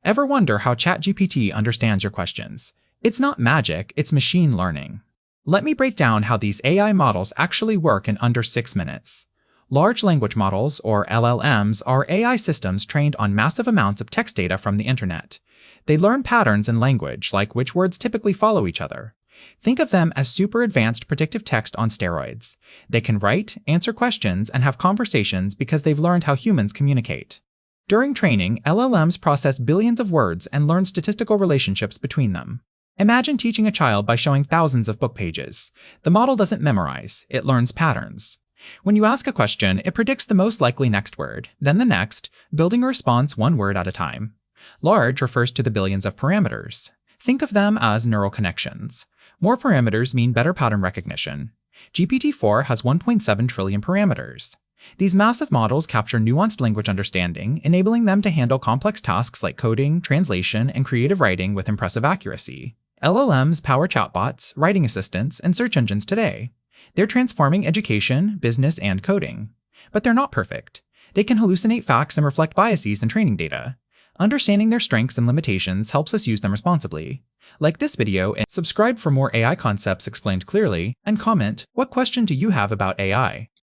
Ever wonder how ChatGPT understands your questions? It's not magic, it's machine learning. Let me break down how these AI models actually work in under 6 minutes. Large language models, or LLMs, are AI systems trained on massive amounts of text data from the internet. They learn patterns in language, like which words typically follow each other. Think of them as super advanced predictive text on steroids. They can write, answer questions, and have conversations because they've learned how humans communicate. During training, LLMs process billions of words and learn statistical relationships between them. Imagine teaching a child by showing thousands of book pages. The model doesn't memorize, it learns patterns. When you ask a question, it predicts the most likely next word, then the next, building a response one word at a time. Large refers to the billions of parameters. Think of them as neural connections. More parameters mean better pattern recognition. GPT-4 has 1.7 trillion parameters. These massive models capture nuanced language understanding, enabling them to handle complex tasks like coding, translation, and creative writing with impressive accuracy. LLMs power chatbots, writing assistants, and search engines today. They're transforming education, business, and coding. But they're not perfect. They can hallucinate facts and reflect biases in training data. Understanding their strengths and limitations helps us use them responsibly. Like this video and subscribe for more AI concepts explained clearly, and comment, what question do you have about AI?